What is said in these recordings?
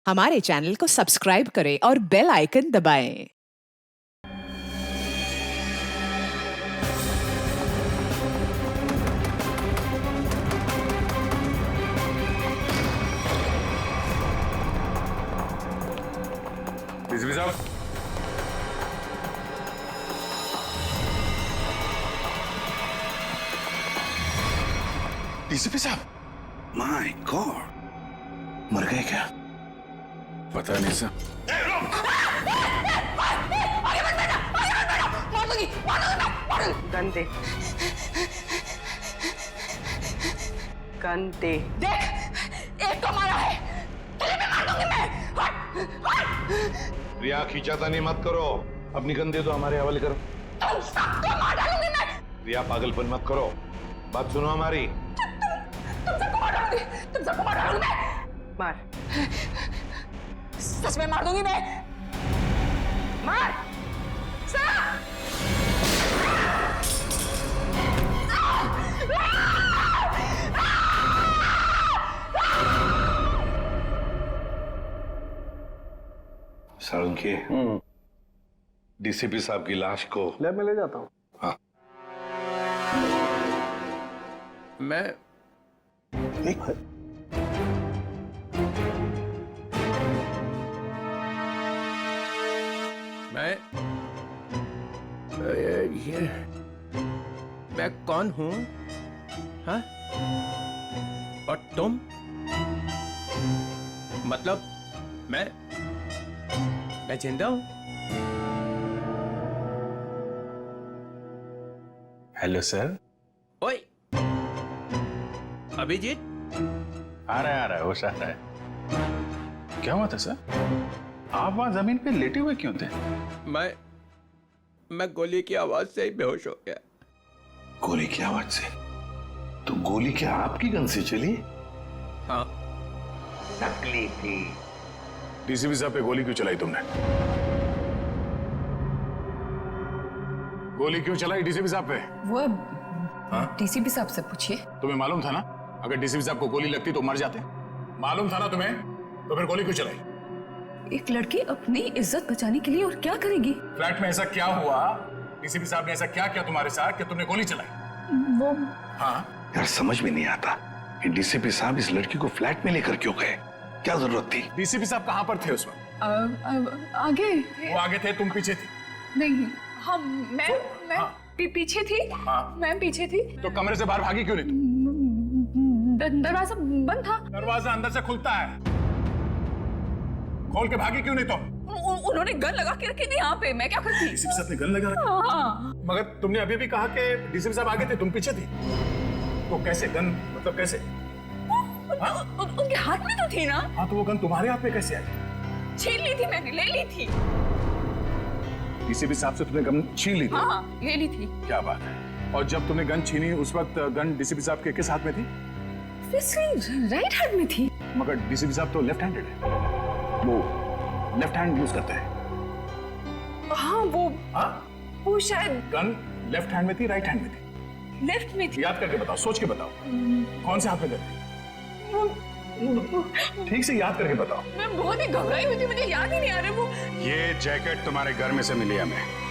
हमारे चैनल को सब्सक्राइब करें और बेल आइकन दबाएं। डीसीपी साहब, डीसीपी साहब, माय गॉड, मर गए क्या? पता नहीं सर। गंदे गंदे देख, एक तो मारा है, तुझे भी मार दूंगी मैं। रिया, खींचातानी मत करो, अपनी गंदे तो हमारे हवाले करो। तुम सबको मार डालूंगी मैं। रिया, पागलपन मत करो, बात सुनो हमारी। तुम सबको मार डालूंगी, तुम सबको मार डालूंगी मैं। मार सच में मार दूंगी मैं। मार साळुंखे, डीसीपी साहब की लाश को लैब में ले जाता हूँ। हाँ। मैं ये मैं कौन हूँ? हाँ? और तुम? मतलब मैं जिंदा हूँ? Hello sir. ओए, अभिजीत? आ रहा है, होश आ रहा है। क्या हुआ था सर? आप वहां जमीन पे लेटे हुए क्यों थे? मैं गोली की आवाज से ही बेहोश हो गया। गोली की आवाज से? तो गोली क्या आपकी गन से चली? हाँ। नकली थी। डीसीपी साहब पे गोली क्यों चलाई तुमने? गोली क्यों चलाई डीसीपी साहब पे? वो डीसीपी साहब से पूछिए। तुम्हें मालूम था ना, अगर डीसीपी साहब को गोली लगती तो मर जाते। मालूम था ना तुम्हें, तो फिर गोली क्यों चलाई? एक लड़की अपनी इज्जत बचाने के लिए और क्या करेगी? फ्लैट में ऐसा क्या हुआ? डीसीपी साहब ने ऐसा क्या किया तुम्हारे साथ कि तुमने गोली चलाई? वो हाँ? यार समझ में नहीं आता कि डीसीपी साहब इस लड़की को फ्लैट में लेकर क्यों गए? क्या जरूरत थी? डीसीपी साहब कहाँ पर थे उस वक्त? आगे वो आगे थे, तुम पीछे थी। नहीं, हम मैं पीछे थी। हाँ। मैं पीछे थी। तो कमरे से बाहर भागी क्यों नहीं तुम? दरवाजा बंद था। दरवाजा अंदर से खुलता है, खोल के भागी क्यों नहीं तुम? उन्होंने गन लगा के रखी थी यहाँ पे, मैं क्या करती? डीसीपी साहब ने गन लगा रखी? हाँ। मगर तुमने अभी भी कहा कि डीसीपी साहब आगे थे, तुम पीछे थी। तो कैसे गन, मतलब कैसे? उनके हाथ में तो थी ना। हाँ, तो वो गन तुम्हारे हाथ में कैसे आई? छीन ली थी मैंने, ले ली थी। डीसीपी साहब से तुमने गन छीन ली थी? हाँ, ले ली थी। क्या बात है। और जब तुमने गन छीनी उस वक्त गन डीसीपी साहब के किस हाथ में थी? राइट हैंड में थी। मगर डीसीपी साहब तो लेफ्ट हैंडेड है, वो लेफ्ट हैंड यूज करते हैं। हाँ, वो शायद गन लेफ्ट हैंड में थी, राइट हैंड में थी? लेफ्ट में थी। याद करके बताओ, सोच के बताओ, कौन से हाथ में गन थी? ठीक से याद करके बताओ। मैं बहुत ही घबराई हुई थी, मुझे याद ही नहीं आ रहा वो। ये जैकेट तुम्हारे घर में से मिली हमें।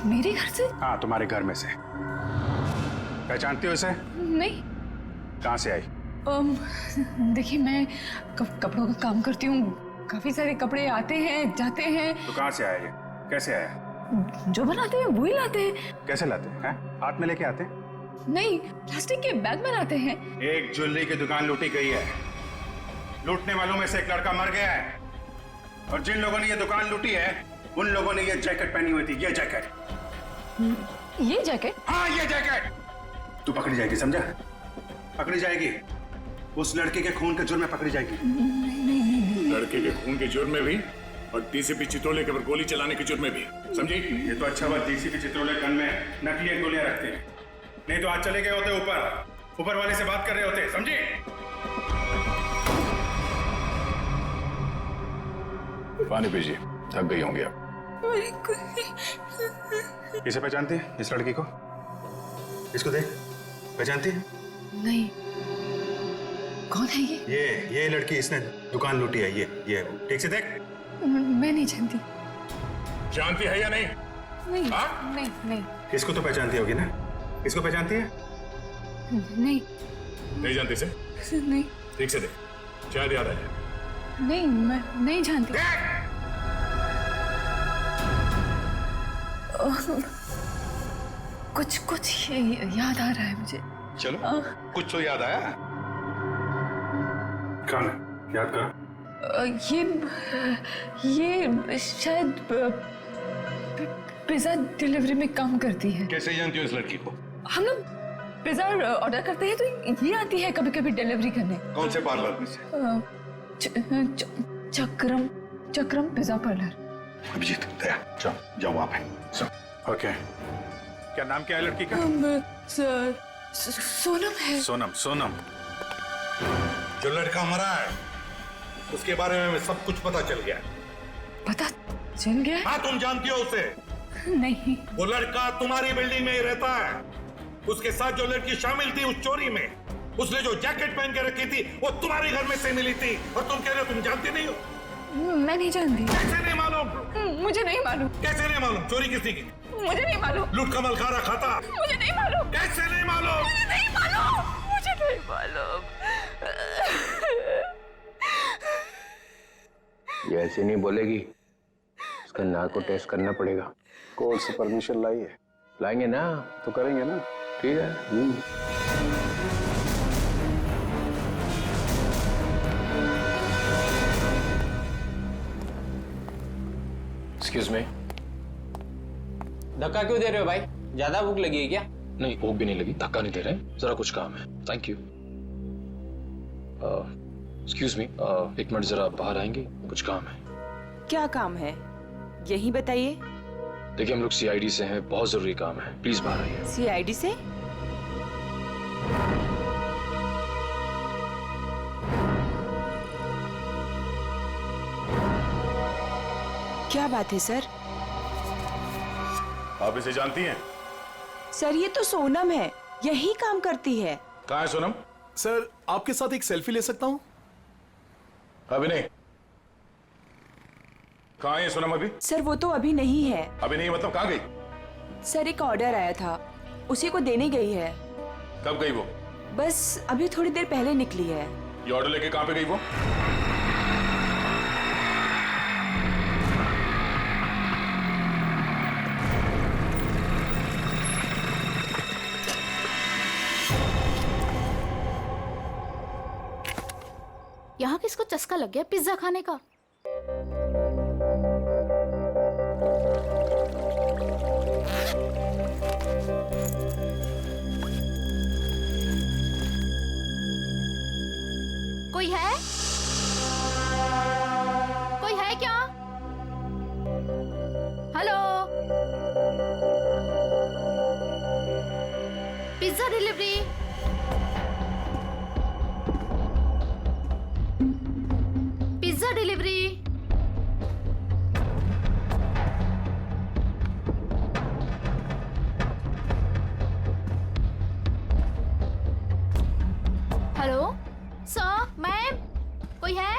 मेरे घर से? हाँ, तुम्हारे घर में से। पहचानती हो इसे? नहीं। कहाँ से आई? देखिए, मैं कपड़ों का काम करती हूँ, काफी सारे कपड़े आते हैं जाते हैं। तो कहाँ से आया ये? कैसे आया? जो बनाते हैं वही लाते हैं। कैसे लाते हैं? हाथ में लेके आते हैं? नहीं, प्लास्टिक के बैग में लाते हैं। एक ज्वेलरी की दुकान लूटी गई है, लूटने वालों में से एक लड़का मर गया है, और जिन लोगों ने ये दुकान लूटी है उन लोगों ने ये जैकेट पहनी हुई थी। ये जैकेट। ये जैकेट? हाँ, ये जैकेट। तू पकड़ी जाएगी, समझा? पकड़ी जाएगी, उस लड़के के खून के जुर्म में पकड़ी जाएगी। लड़के के खून के जुर्म में भी, और डीसीपी चित्रोले के ऊपर गोली चलाने के जुर्म में भी, समझी? ये तो अच्छा बात डीसीपी चित्रोले गन में नकली गोलियां रखते हैं, नहीं तो आज चले गए होते ऊपर वाले से बात कर रहे होते, समझी? पानी पीजिए, थक गई होंगी आप। इसे पहचानती है, इस लड़की को? इसको देख, पहचानती है? नहीं, कौन है ये लड़की, इसने दुकान लूटी है। ये ठीक से देख। मैं नहीं जानती। जानती है या नहीं? नहीं हाँ? नहीं। इसको तो पहचानती होगी ना? इसको पहचानती है? नहीं नहीं जानती से? नहीं ठीक से देख, शायद याद आ जाए। नहीं, मैं नहीं जानती। कुछ याद आ रहा है मुझे। चलो, कुछ तो याद आया। कहाँ है? याद कर। ये शायद पिज्जा डिलीवरी में काम करती है। कैसे जानती हो इस लड़की को? हम लोग पिज्जा ऑर्डर करते हैं तो ये आती है कभी कभी डिलीवरी करने। कौन से पार्लर में से? चक्रम पिज्जा पार्लर। अभिजीत, दया, जाओ वहां पे। ओके, क्या नाम क्या है लड़की का? सोनम है। सोनम। जो लड़का मरा है उसके बारे में सब कुछ पता चल गया। पता चल गया? हाँ, तुम जानती हो उसे? नहीं। वो लड़का तुम्हारी बिल्डिंग में ही रहता है। उसके साथ जो लड़की शामिल थी उस चोरी में, उसने जो जैकेट पहन के रखी थी वो तुम्हारे घर में से मिली थी, और तुम कह रहे हो तुम जानती नहीं हो? मैं नहीं जानती। कैसे नहीं मालूम? मुझे नहीं मालूम। कैसे नहीं मालूम? चोरी किसने की? मुझे नहीं मालूम। लूट कमल खारा खाता? मुझे नहीं मालूम। कैसे नहीं मालूम? मुझे नहीं मालूम। मुझे नहीं मालूम। ये ऐसे नहीं बोलेगी, उसका नाक को टेस्ट करना पड़ेगा। कोर्ट से परमिशन लाई है? लाएंगे ना, तो करेंगे ना। ठीक है। Excuse me. धक्का क्यों दे रहे हो भाई? ज्यादा भूख लगी है क्या? नहीं, भूख भी नहीं लगी, धक्का नहीं दे रहे, जरा कुछ काम है। Thank you. एक्सक्यूज मी, एक मिनट जरा बाहर आएंगे, कुछ काम है। क्या काम है? यही बताइए। देखिए, हम लोग सीआईडी से हैं, बहुत जरूरी काम है, प्लीज बाहर आइए। सीआईडी से? क्या बात है सर? आप इसे जानती हैं? सर, ये तो सोनम है, यही काम करती है। कहाँ है सोनम? सर, आपके साथ एक सेल्फी ले सकता हूँ? अभी नहीं। कहाँ है सोनम अभी? सर, वो तो अभी नहीं है। अभी नहीं मतलब कहाँ गई? सर, एक ऑर्डर आया था, उसी को देने गई है। कब गई वो? बस अभी थोड़ी देर पहले निकली है। ये ऑर्डर लेके कहाँ पे गई वो? यहाँ किसको चस्का लग गया पिज्जा खाने का? कोई है? कोई है क्या? Hello, pizza delivery. Pizza delivery. Hello sir, ma'am, कोई है?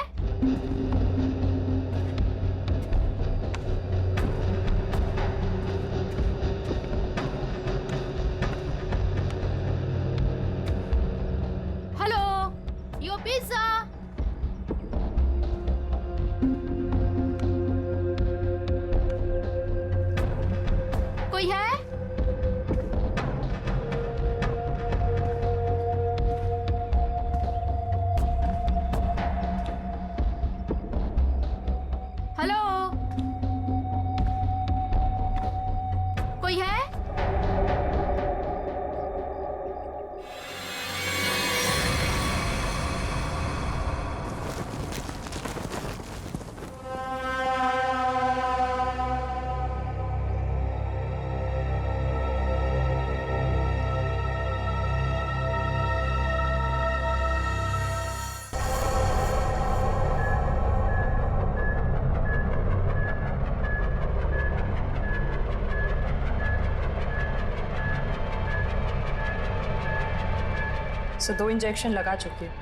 सो 2 इंजेक्शन लगा चुकी हूँ,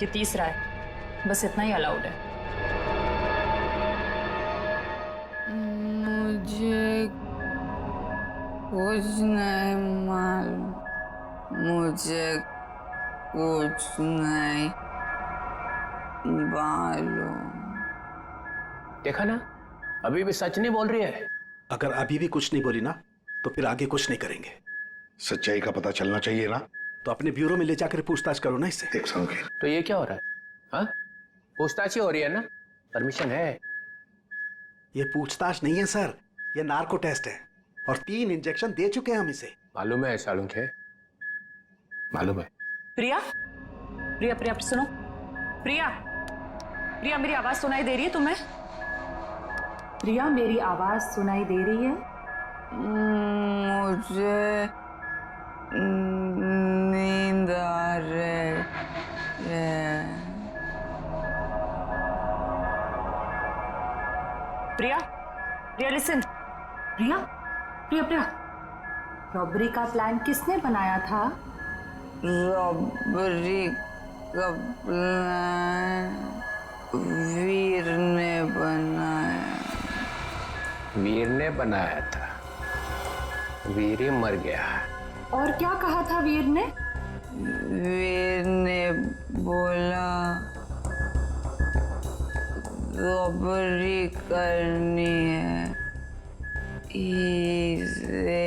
ये तीसरा है, बस इतना ही अलाउड है। मुझे कुछ नहीं मालूम, मुझे कुछ नहीं मालूम। देखा ना, अभी भी सच नहीं बोल रही है। अगर अभी भी कुछ नहीं बोली ना तो फिर आगे कुछ नहीं करेंगे। सच्चाई का पता चलना चाहिए ना। तो अपने ब्यूरो में ले जाकर पूछताछ करो ना इससे। देख संगीत, तो ये क्या हो रहा है? हाँ, पूछताछ ही हो रही है ना, परमिशन है। ये पूछताछ नहीं है सर, ये नार्को टेस्ट है और 3 इंजेक्शन दे चुके हैं हम इसे। मालूम है सालुंखे, मालूम है। प्रिया, प्रिया, प्रिया सुनो, प्रिया, प्रिया मेरी आवाज सुनाई दे रही है तुम्हें? प्रिया मेरी आवाज सुनाई दे रही है? मुझे नींद आ रही है। प्रिया, प्रिया लिसन, प्रिया, प्रिया, प्रिया, रॉबरी का प्लान किसने बनाया था? रॉबरी का प्लान वीर ने बनाया। वीर ने बनाया था, वीर ही मर गया। और क्या कहा था वीर ने? वीर ने बोला रॉबरी करनी है, इसे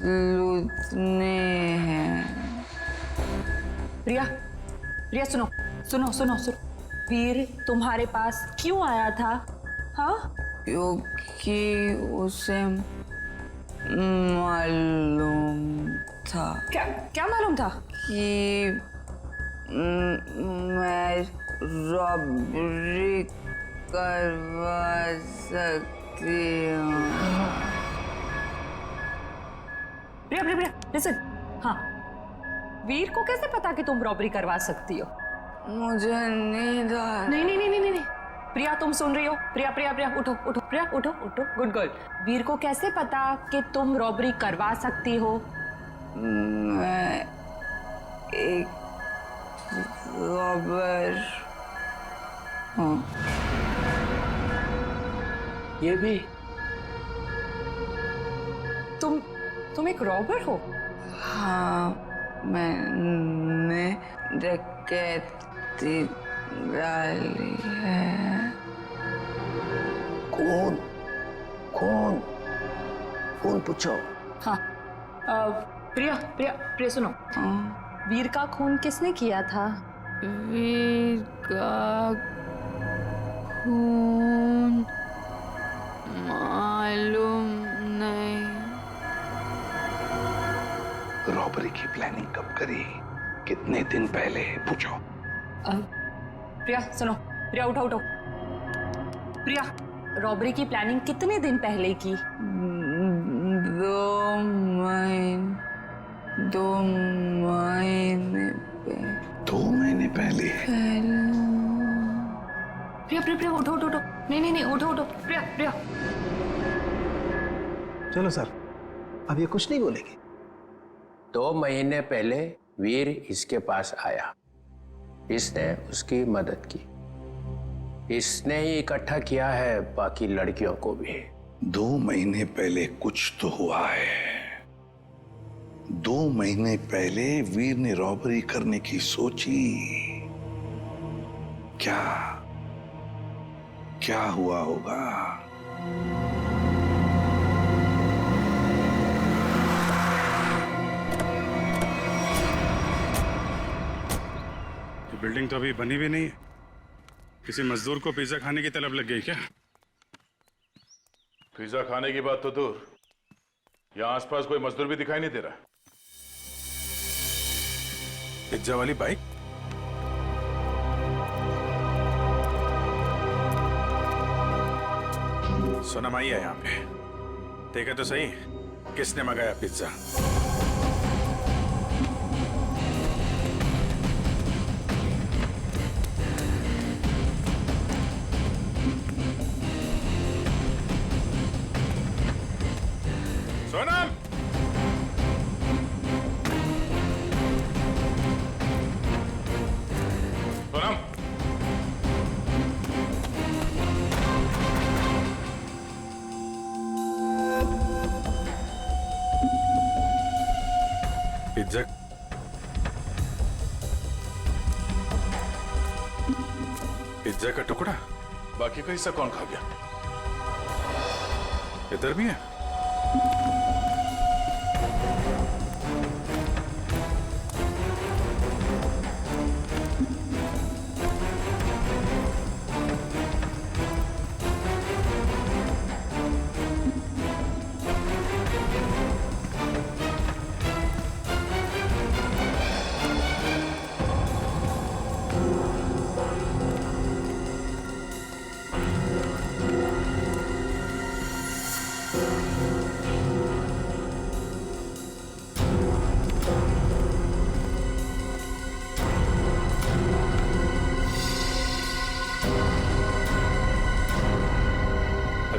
लूटने हैं। प्रिया, प्रिया सुनो, सुनो, सुनो, सुनो, वीर तुम्हारे पास क्यों आया था? हाँ, क्योंकि उसे मालूम था। क्या क्या मालूम था? कि मैं रॉबरी करवा सकती हूँ। प्रिया, प्रिया, प्रिया लिसन, हाँ, वीर को कैसे पता कि तुम रॉबरी करवा सकती हो? मुझे नींद आ नहीं, नहीं, नहीं, नहीं, नहीं, प्रिया तुम सुन रही हो? प्रिया, प्रिया, प्रिया उठो, उठो, प्रिया उठो, उठो, गुड गर्ल। वीर को कैसे पता कि तुम रॉबरी करवा सकती हो? मैं एक रॉबर हूँ। ये भी? तुम एक रॉबर हो? हाँ, मैंने डकैती डाली है। कौन कौन कौन पूछो? हाँ, प्रिया, प्रिया, प्रिया सुनो, वीर का खून किसने किया था? वीर का खून मालूम नहीं। रॉबरी की प्लानिंग कब करी, कितने दिन पहले, पूछो। प्रिया सुनो, प्रिया उठो, उठो, प्रिया रॉबरी की प्लानिंग कितने दिन पहले की? 2 महीने पहले। 2 महीने पहले? प्रिया, प्रिया, प्रिया उठो, उठो, उठो, नहीं, नहीं, नहीं, उठो, उठो, प्रिया, प्रिया। चलो सर, अब ये कुछ नहीं बोलेगी। 2 महीने पहले वीर इसके पास आया, इसने उसकी मदद की, इसने ही इकट्ठा किया है बाकी लड़कियों को भी। 2 महीने पहले कुछ तो हुआ है। 2 महीने पहले वीर ने रॉबरी करने की सोची। क्या हुआ होगा? बिल्डिंग तो अभी बनी भी नहीं है। किसी मजदूर को पिज्जा खाने की तलब लग गई क्या? पिज्जा खाने की बात तो दूर, यहाँ आसपास कोई मजदूर भी दिखाई नहीं दे रहा। पिज्जा वाली बाइक? सोनम आई है यहाँ पे, देखा तो सही किसने मंगाया पिज्जा। सोनम, पिज्जा पिज्जा का टुकड़ा, बाकी का हिस्सा कौन खा गया? इधर भी है?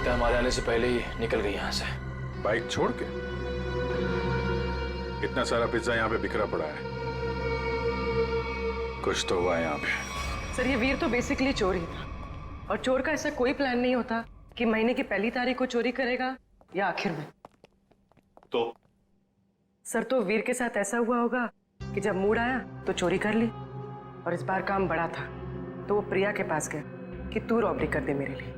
हमारे आने से पहले ही निकल गई यहाँ से। बाइक छोड़ के? इतना सारा पिज्जा यहाँ पे बिखरा पड़ा है, कुछ तो हुआ यहाँ पे। सर ये वीर तो बेसिकली चोर ही था, और चोर का ऐसा कोई प्लान नहीं होता कि महीने की पहली तारीख को चोरी करेगा या आखिर में। तो सर तो वीर के साथ ऐसा हुआ होगा कि जब मूड आया तो चोरी कर ली, और इस बार काम बड़ा था तो वो प्रिया के पास गया कि तू रॉबरी कर दे मेरे लिए।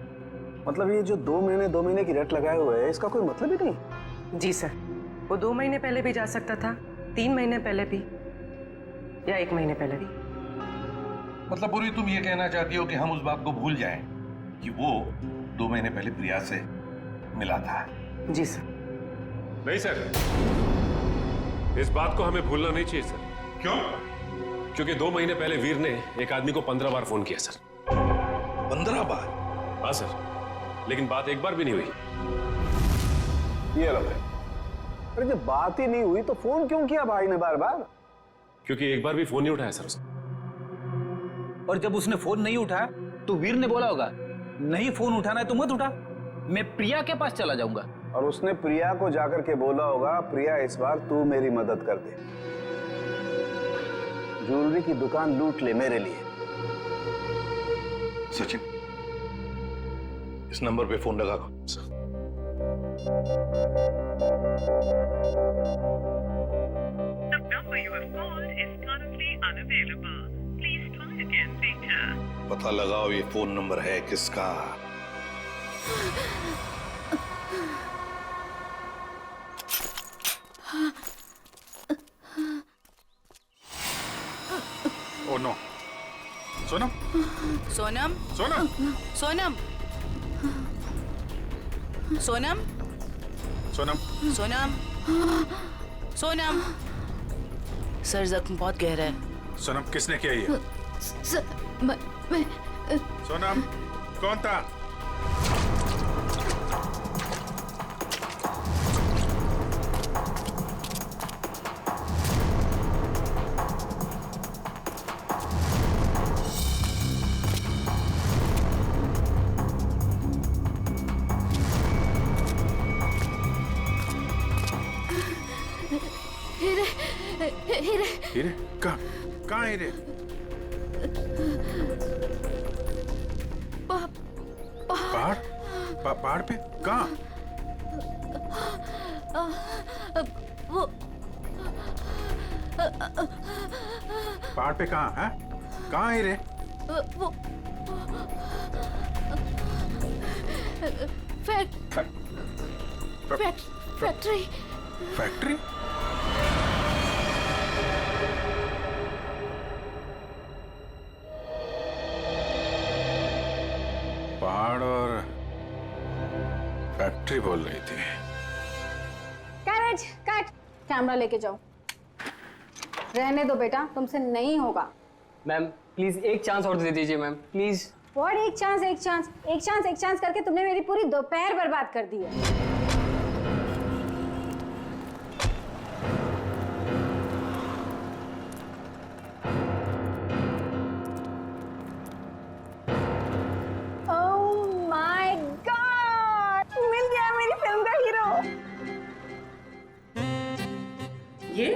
मतलब ये जो 2 महीने की रट लगाए हुए है, इसका कोई मतलब ही नहीं? जी सर, वो 2 महीने पहले भी जा सकता था, 3 महीने पहले भी, या 1 महीने पहले भी। मतलब पूरी तुम ये कहना चाहती हो कि हम उस बात को भूल जाएं कि वो 2 महीने पहले प्रिया से मिला था? जी सर। नहीं सर, इस बात को हमें भूलना नहीं चाहिए सर। क्यों? क्योंकि 2 महीने पहले वीर ने एक आदमी को 15 बार फोन किया सर। 15 बार? हाँ सर, लेकिन बात एक बार भी नहीं हुई। ये अलग है। अरे जब बात ही नहीं हुई तो फोन क्यों किया भाई ने बार बार? क्योंकि एक बार भी फोन नहीं उठाया सर उसने। और जब उसने फोन नहीं उठाया तो वीर ने बोला होगा नहीं फोन उठाना है तो मत उठा, मैं प्रिया के पास चला जाऊंगा। और उसने प्रिया को जाकर के बोला होगा प्रिया इस बार तू मेरी मदद कर दे, ज्वेलरी की दुकान लूट ले मेरे लिए। सचिन, इस नंबर पे फोन लगा दो। पता लगाओ ये फोन नंबर है किसका। Oh no, Sonam? Sonam? Sonam? Sonam? Sonam? Sonam? Sonam? Sonam? Sir जख्म बहुत गहरा है। सोनम किसने किया ये? मैं सोनम कौन था? हीरे? कहाँ हीरे? पहाड़ पे? कहाँ? वो पहाड़ पे कहाँ है? कहाँ हीरे? वो फैक्ट्री। फैक्ट्री? पहाड़ और फैक्ट्री बोल रही थी। कैरेज कट, कैमरा लेके जाओ। रहने दो बेटा, तुमसे नहीं होगा। मैम प्लीज एक चांस और दे दीजिए मैम, प्लीज। व्हाट एक चांस करके तुमने मेरी पूरी दोपहर बर्बाद कर दी है। ये?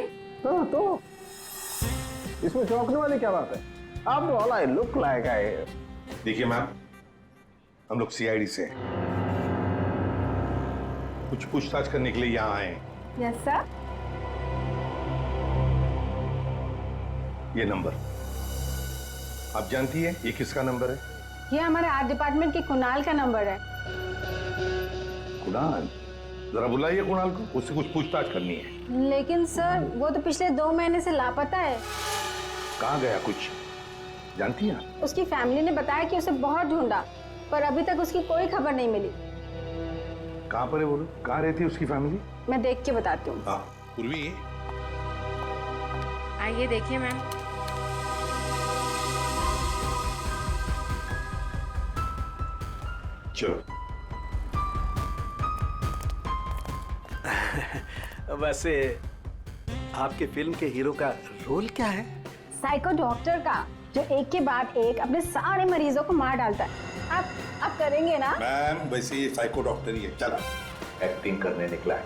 तो इसमें चौंकने वाली क्या बात है? आप all I look like I. देखिए मैम, हम लोग सीआईडी से हैं, कुछ पूछताछ करने के लिए यहाँ आए हैं। Yes sir. ये नंबर आप जानती है ये किसका नंबर है? ये हमारे आर्ट डिपार्टमेंट के कुणाल का नंबर है। कुणाल? जरा बुलाइए कुणाल को, उससे कुछ पूछताछ करनी है। लेकिन सर वो तो पिछले 2 महीने से लापता है। कहाँ गया कुछ जानती हैं? उसकी फैमिली ने बताया कि उसे बहुत ढूंढा पर अभी तक उसकी कोई खबर नहीं मिली। कहाँ पर है बोलो, कहाँ रहती है उसकी फैमिली? मैं देख के बताती हूँ। हाँ पूर्वी, आइए देखिए मैम। चलो। वैसे आपके फिल्म के हीरो का रोल क्या है? साइको डॉक्टर का, जो एक के बाद एक अपने सारे मरीजों को मार डालता है। आप करेंगे ना? मैम वैसे ये साइको डॉक्टर ही है, चला एक्टिंग करने निकला है।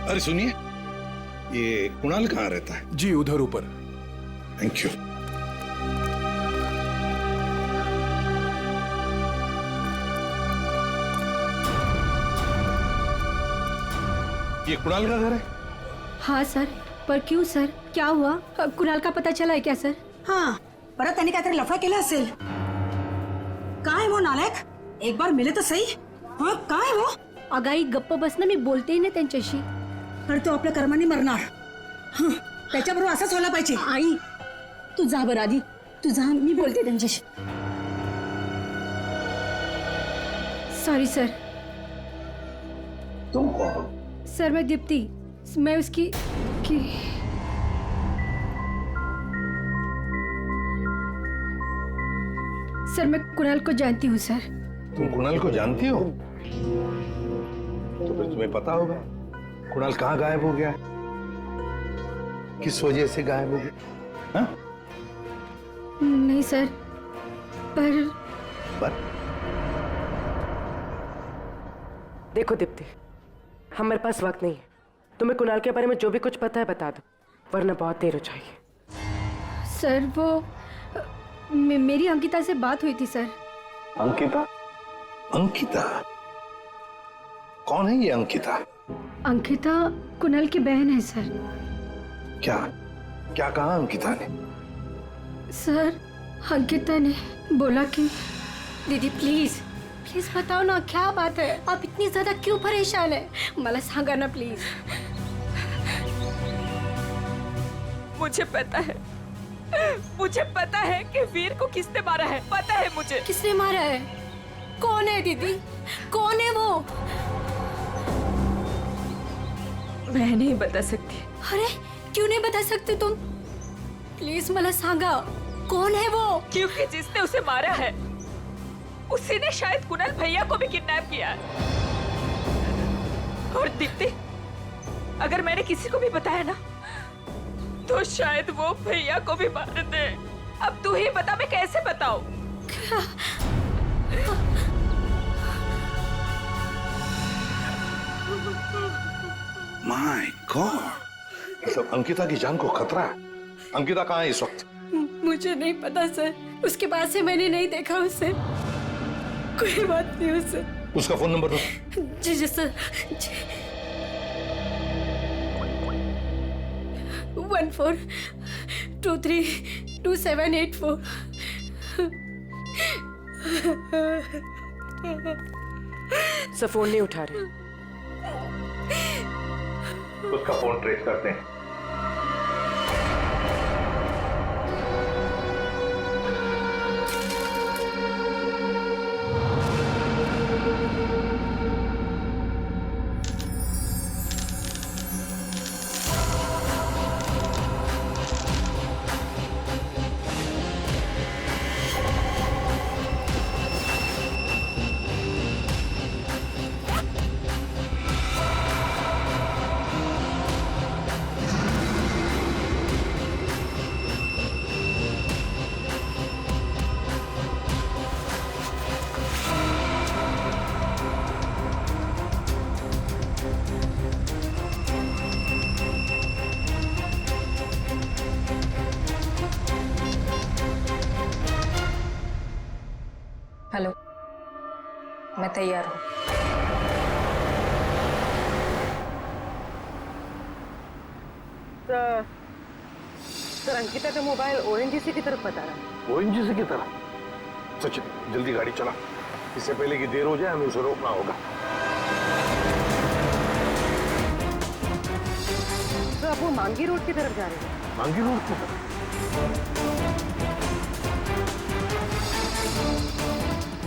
अरे सुनिए, ये कुणाल कहाँ रहता है? जी उधर ऊपर। Thank you. ये कुणाल का घर है? हाँ सर, पर क्यों सर, क्या हुआ? कुणाल का पता चला है क्या सर? हाँ, परत त्यांनी काहीतरी लफडा केला असेल. काय वो नालायक? एक बार मिले तो सही. हाँ, काय वो? अगाई गप्प बस ना, मी बोलते ना त्यांच्याशी. तर तो आपल्या कर्माने मरणार. हं, त्याच्याबरोबर असंच व्हायला पाहिजे. आई, तू जा बरं आधी. तू जा, मी बोलते त्यांच्याशी. Sorry sir. तुम कौन? सर मैं दीप्ति, मैं उसकी सर मैं कुणाल को जानती हूँ सर। तुम कुणाल को जानती हो? तो फिर तुम्हें पता होगा कुणाल कहाँ गायब हो गया, किस वजह से गायब हो गया? हाँ? नहीं सर, पर देखो दीप्ति, हमारे पास वक्त नहीं है। तुम्हें कुणाल के बारे में जो भी कुछ पता है बता दो, वरना बहुत देर हो जाएगी। सर वो मेरी अंकिता से बात हुई थी सर। अंकिता? अंकिता कौन है ये अंकिता? अंकिता कुणाल की बहन है सर। क्या क्या कहा अंकिता ने? सर अंकिता ने बोला कि दीदी प्लीज प्लीज बताओ ना क्या बात है, आप इतनी ज्यादा क्यों परेशान है, मला सांगा ना प्लीज। मुझे पता है कि वीर को किसने मारा है, पता है मुझे। किसने मारा है? कौन है दीदी, कौन है वो? मैं नहीं बता सकती। अरे क्यों नहीं बता सकते तुम? प्लीज मला सांगा कौन है वो? क्योंकि जिसने उसे मारा है उसी ने शायद कुणाल भैया को भी किडनैप किया है। और दीप्ति, अगर मैंने किसी को भी बताया ना तो शायद वो भैया को भी मार दे। अब तू ही बता, मैं कैसे बताऊं? माय गॉड, मतलब अंकिता की जान को खतरा है। अंकिता कहाँ है इस वक्त? मुझे नहीं पता सर, उसके बाद से मैंने नहीं देखा उसे, कोई बात नहीं उसे। उसका फोन नंबर दो। जी जी सर। 14232784। सब फोन नहीं उठा रहे। उसका फोन ट्रेस करते हैं। तैयार हूँ। सर अंकिता का मोबाइल ओएनजीसी की तरफ बता रहा है। ओएनजीसी की तरफ? सचिन जल्दी गाड़ी चला, इससे पहले कि देर हो जाए हमें उसे रोकना होगा। तो अब वो मांगी रोड की तरफ जा रहे हैं। मांगी रोड की तरफ?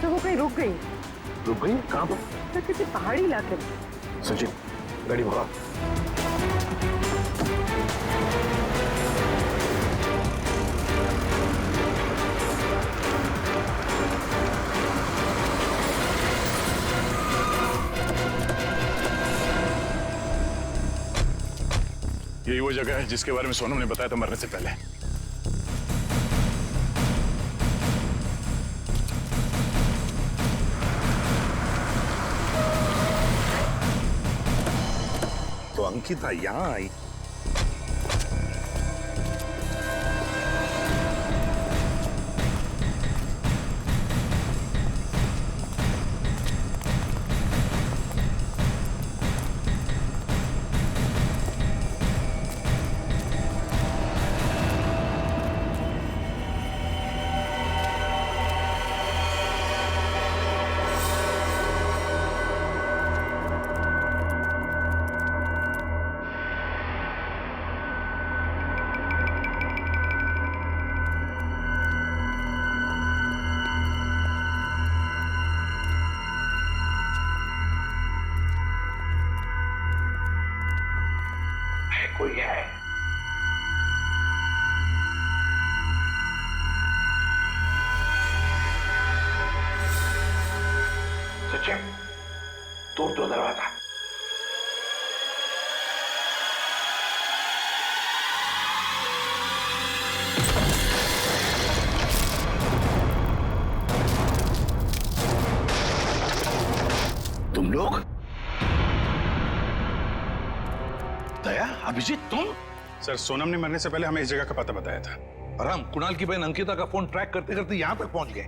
तो वो कहीं रुक गई? रुक गई? कहाँ पर? सर किसी पहाड़ी इलाके में। सचिन गाड़ी भगा। यही वो जगह है जिसके बारे में सोनम ने बताया था मरने से पहले। तो अंकिता यहाँ आई। कोई है? सचिन तोड़ दो दरवाजा। तुम लोग? दया, अभिजीत तुम? सर सोनम ने मरने से पहले हमें इस जगह का पता बताया था और हम कुणाल की बहन अंकिता का फोन ट्रैक करते करते यहां तक पहुंच गए।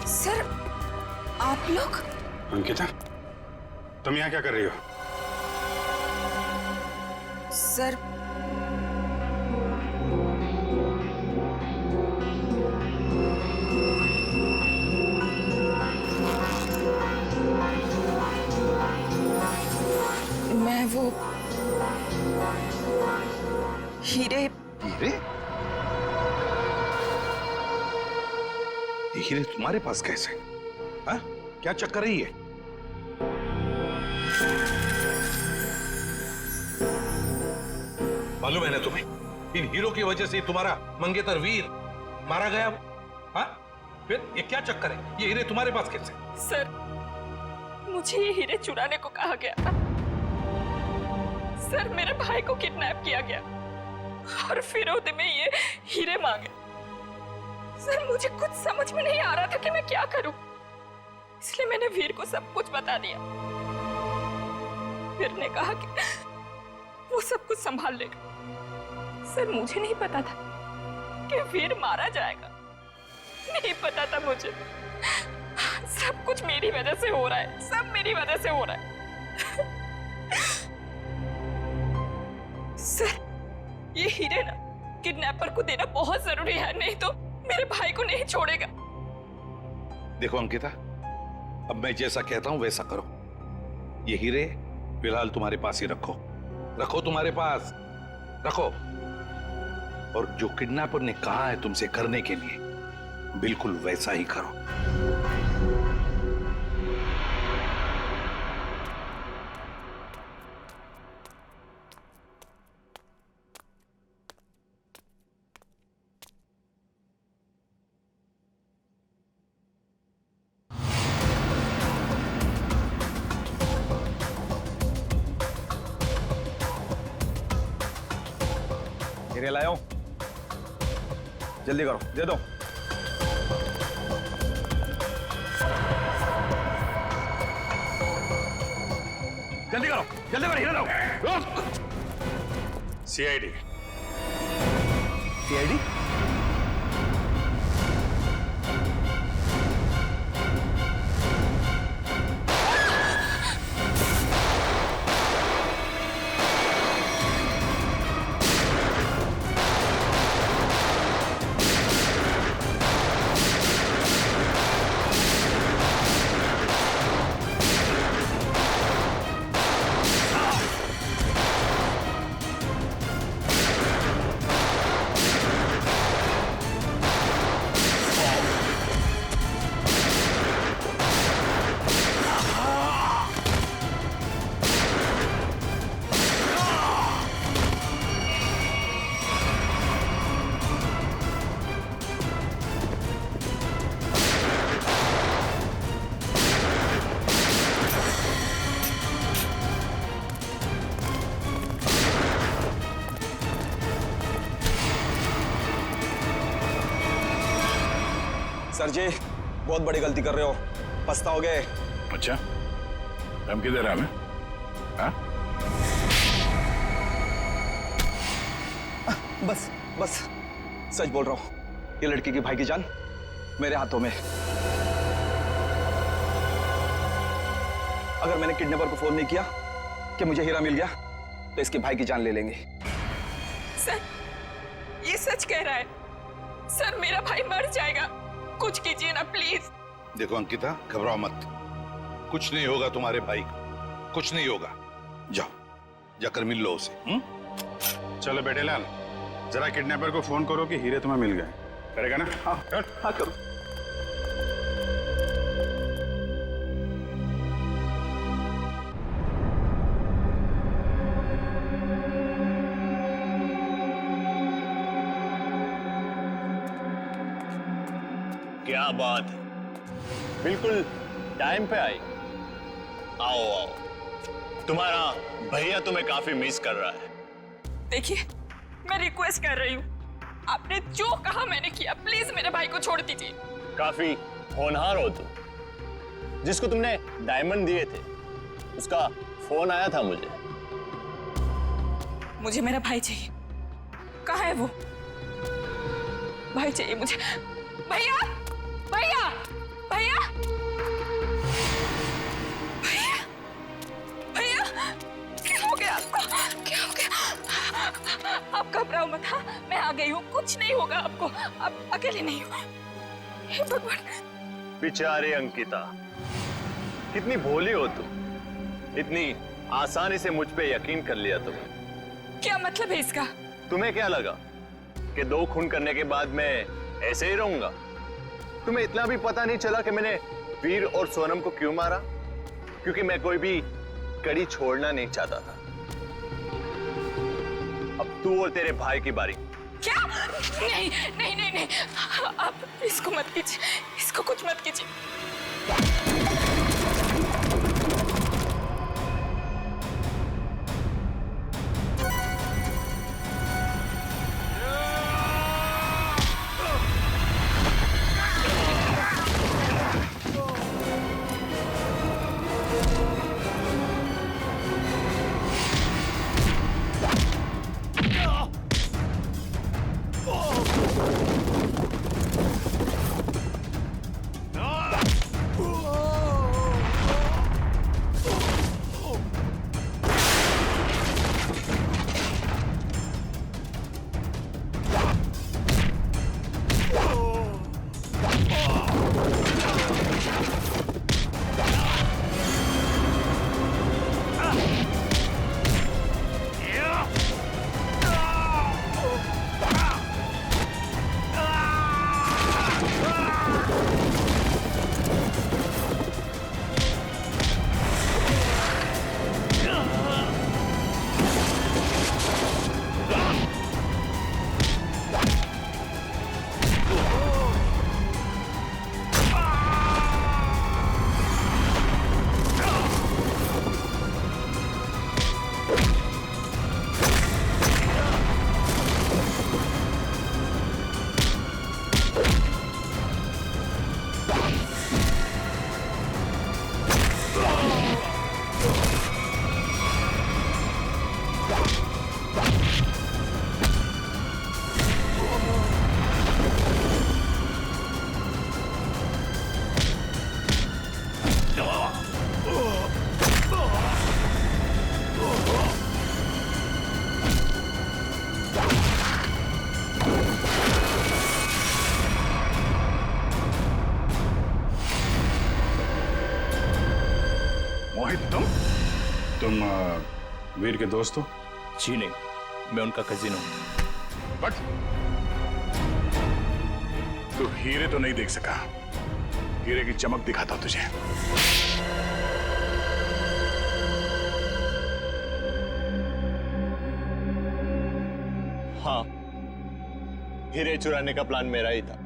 सर आप लोग? अंकिता तुम यहाँ क्या कर रही हो? सर मैं वो हीरे। हीरे? ये हीरे तुम्हारे पास कैसे? हाँ? क्या चक्कर है ये? मालूम है ना तुम्हें, इन हीरो की वजह से तुम्हारा मंगेतर वीर मारा गया। हाँ? फिर ये क्या चक्कर है? ये हीरे तुम्हारे पास कैसे? सर मुझे ये हीरे चुराने को कहा गया था। सर मेरे भाई को किडनैप किया गया और फिरौती में ये हीरे मांगे। सर मुझे कुछ समझ में नहीं आ रहा था कि मैं क्या करूं, इसलिए मैंने वीर को सब कुछ बता दिया। वीर ने कहा कि वो सब कुछ संभाल लेगा। सर मुझे नहीं पता था कि वीर मारा जाएगा, नहीं पता था मुझे। सब कुछ मेरी वजह से हो रहा है, सब मेरी वजह से हो रहा है। सर ये हीरे ना किडनैपर को देना बहुत जरूरी है, नहीं तो मेरे भाई को नहीं छोड़ेगा। देखो अंकिता, अब मैं जैसा कहता हूं वैसा करो। ये हीरे फिलहाल तुम्हारे पास ही रखो, रखो तुम्हारे पास रखो। और जो किडनैपर ने कहा है तुमसे करने के लिए, बिल्कुल वैसा ही करो। हीरे लाओ, जल्दी करो, दे दो। जल्दी कर, हीरा लाओ। सीआईडी। सीआईडी? सर जी, बहुत बड़ी गलती कर रहे हो, पछताओगे। अच्छा, धमकी दे रहा है हमें? हाँ? बस बस सच बोल रहा हूँ, ये लड़की की भाई की जान मेरे हाथों में। अगर मैंने किडनैपर को फोन नहीं किया कि मुझे हीरा मिल गया, तो इसके भाई की जान ले लेंगे। सर, ये सच कह रहा है। सर, मेरा भाई मर जाएगा, कुछ कीजिए ना प्लीज। देखो अंकिता, घबराओ मत, कुछ नहीं होगा तुम्हारे भाई को, कुछ नहीं होगा। जाओ, जाकर मिल लो उसे। चलो बेटे लाल, जरा किडनैपर को फोन करो कि हीरे तुम्हें मिल गए। करेगा ना? हाँ करो। क्या बात है, बिल्कुल टाइम पे आई। आओ आओ, तुम्हारा भैया तुम्हें काफी मिस कर रहा है। देखिए, मैं रिक्वेस्ट कर रही हूँ, आपने जो कहा मैंने किया, प्लीज मेरे भाई को छोड़ दीजिए। काफी होनहार हो तुम। जिसको तुमने डायमंड दिए थे, उसका फोन आया था मुझे। मुझे मेरा भाई चाहिए। कहाँ है वो? भाई चाहिए मुझे। भैया, भैया, भैया, भैया, भैया, क्या हो गया आपको? क्या हो गया? आप घबराओ मत। हाँ, मैं आ गई हूँ, कुछ नहीं होगा आपको, आप अकेले नहीं हो। हे भगवान। बेचारी अंकिता, कितनी भोली हो तुम, इतनी आसानी से मुझ पे यकीन कर लिया तुमने। क्या मतलब है इसका? तुम्हें क्या लगा कि 2 खून करने के बाद मैं ऐसे ही रहूंगा? तुम्हें इतना भी पता नहीं चला कि मैंने वीर और सोनम को क्यों मारा? क्योंकि मैं कोई भी कड़ी छोड़ना नहीं चाहता था। अब तू और तेरे भाई की बारी। क्या? नहीं नहीं नहीं नहीं, आप इसको मत कीजिए, इसको कुछ मत कीजिए। मोहित, तुम वीर के दोस्त हो? जी नहीं, मैं उनका कजिन हूं। बट तू हीरे तो नहीं देख सका। हीरे की चमक दिखाता तुझे। हाँ, हीरे चुराने का प्लान मेरा ही था,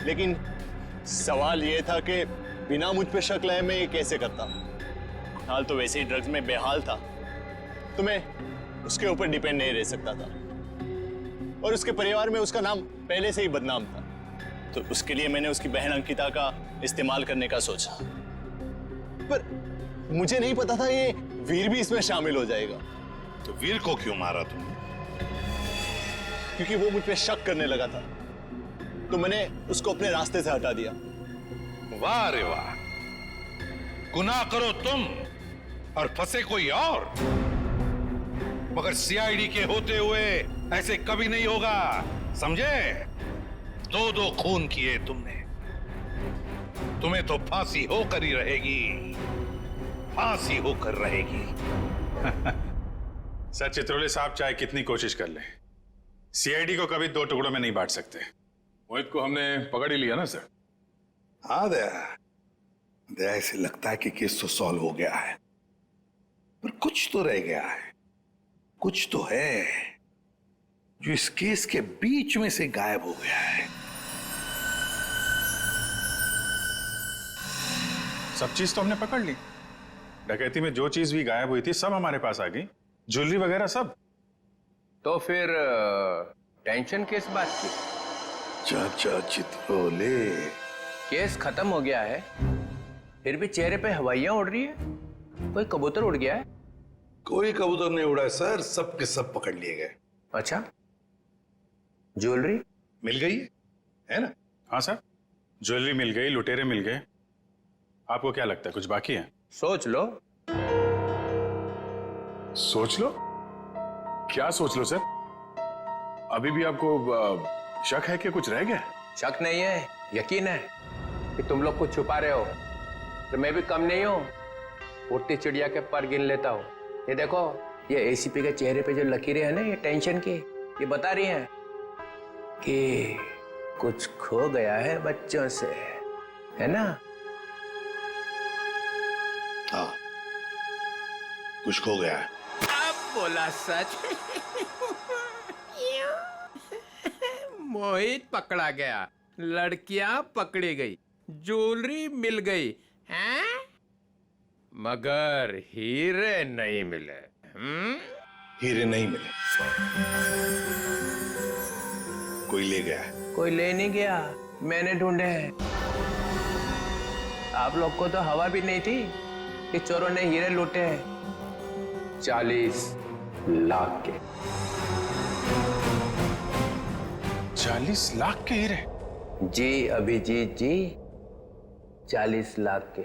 लेकिन सवाल यह था कि बिना मुझ पे शक लाए मैं ये कैसे करता। हाल तो वैसे ही ड्रग्स में बेहाल था, तो मैं उसके ऊपर डिपेंड नहीं रह सकता था, और उसके परिवार में उसका नाम पहले से ही बदनाम था, तो उसके लिए मैंने उसकी बहन अंकिता का इस्तेमाल करने का सोचा। पर मुझे नहीं पता था ये वीर भी इसमें शामिल हो जाएगा। तो वीर को क्यों मारा तुमने? क्योंकि वो मुझ पे शक करने लगा था, तो मैंने उसको अपने रास्ते से हटा दिया। वाह रे वाह, गुनाह करो तुम और फंसे कोई और, मगर सीआईडी के होते हुए ऐसे कभी नहीं होगा, समझे? 2 खून किए तुमने, तुम्हें तो फांसी होकर ही रहेगी, फांसी होकर रहेगी। सर, चित्रोले साहब चाहे कितनी कोशिश कर ले, सीआईडी को कभी 2 टुकड़ों में नहीं बांट सकते। मोहित को हमने पकड़ ही लिया ना सर। हाँ दया, ऐसे लगता है कि केस तो सॉल्व हो गया है, पर कुछ तो रह गया है, कुछ तो है जो इस केस के बीच में से गायब हो गया है। सब चीज तो हमने पकड़ ली। डकैती में जो चीज भी गायब हुई थी सब हमारे पास आ गई, ज्वेलरी वगैरह सब। तो फिर टेंशन किस बात की? चाचा चित्रोले, केस खत्म हो गया है, फिर भी चेहरे पे हवाइयां उड़ रही है। कोई कबूतर उड़ गया है? कोई कबूतर नहीं उड़ा है सर, सब के सब पकड़ लिए गए। अच्छा, ज्वेलरी मिल गई है ना? हाँ सर, ज्वेलरी मिल गई, लुटेरे मिल गए। आपको क्या लगता है कुछ बाकी है? सोच लो। सोच लो? क्या सोच लो सर? अभी भी आपको शक है कि कुछ रह गया? शक नहीं है, यकीन है कि तुम लोग कुछ छुपा रहे हो। तो मैं भी कम नहीं हूं, उड़ती चिड़िया के पर गिन लेता हूं। ये देखो, ये एसीपी के चेहरे पे जो लकीरें हैं ना, ये टेंशन की, ये बता रही हैं कि कुछ खो गया है बच्चों से, है ना? हाँ, कुछ खो गया है। अब बोला सच। मोहित पकड़ा गया, लड़कियां पकड़ी गई, ज्वेलरी मिल गई, हैं? मगर हीरे नहीं मिले। हीरे नहीं मिले, कोई ले गया है। कोई ले नहीं गया, मैंने ढूंढे हैं। आप लोग को तो हवा भी नहीं थी कि चोरों ने हीरे लूटे हैं। 40 लाख के। 40 लाख के हीरे? जी अभिजीत जी, 40 लाख के।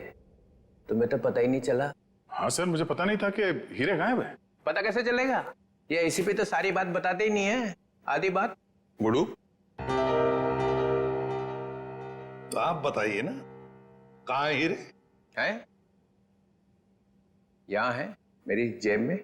तुम्हें तो पता ही नहीं चला। हाँ सर, मुझे पता नहीं था कि हीरे गायब है। पता कैसे चलेगा? ये एसीपी तो सारी बात बताते ही नहीं है, आधी बात। बुड़ू, तो आप बताइए ना, कहाँ है हीरे? हैं? यहां है, मेरी जेब में।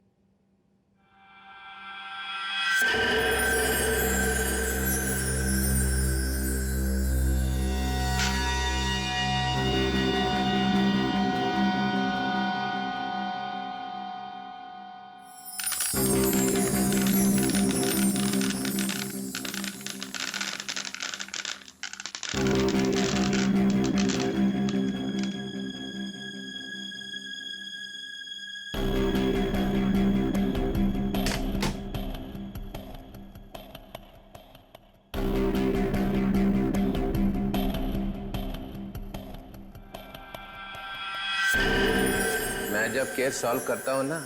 मैं जब केस सॉल्व करता हूं ना,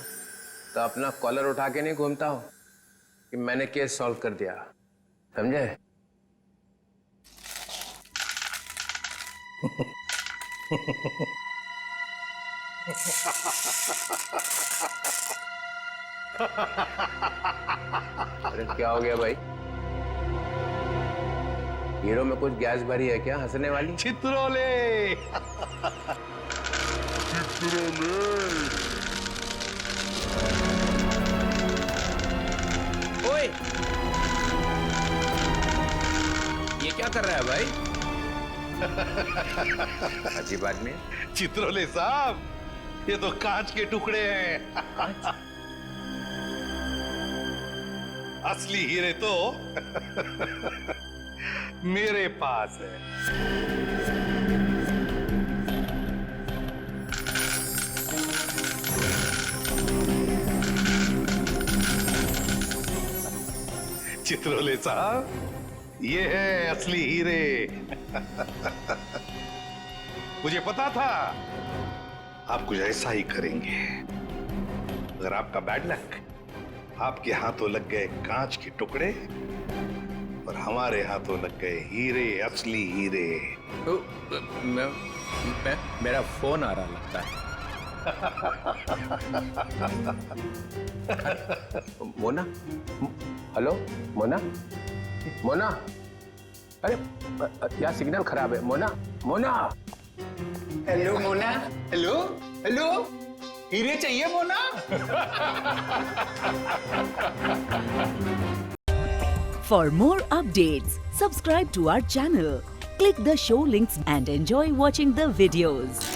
तो अपना कॉलर उठा के नहीं घूमता हूं कि मैंने केस सॉल्व कर दिया, समझे? अरे क्या हो गया भाई? हीरो में कुछ गैस भरी है क्या हंसने वाली? चित्रोले ओए, ये क्या कर रहा है भाई? अजीब आदमी है। चित्रोले साहब, ये तो कांच के टुकड़े हैं। असली हीरे तो मेरे पास है। चित्रोले साहब, ये है असली हीरे। मुझे पता था आप कुछ ऐसा ही करेंगे। अगर आपका बैड लक, आपके हाथों लग गए कांच के टुकड़े और हमारे हाथों लग गए हीरे, असली हीरे। मेरा फोन आ रहा लगता है। मोना, हेलो मोना, मोना, अरे यार सिग्नल खराब है। Mona, Mona. Hello Mona, hello hello, हीरे चाहिए Mona? For more updates, subscribe to our channel, click the show links and enjoy watching the videos.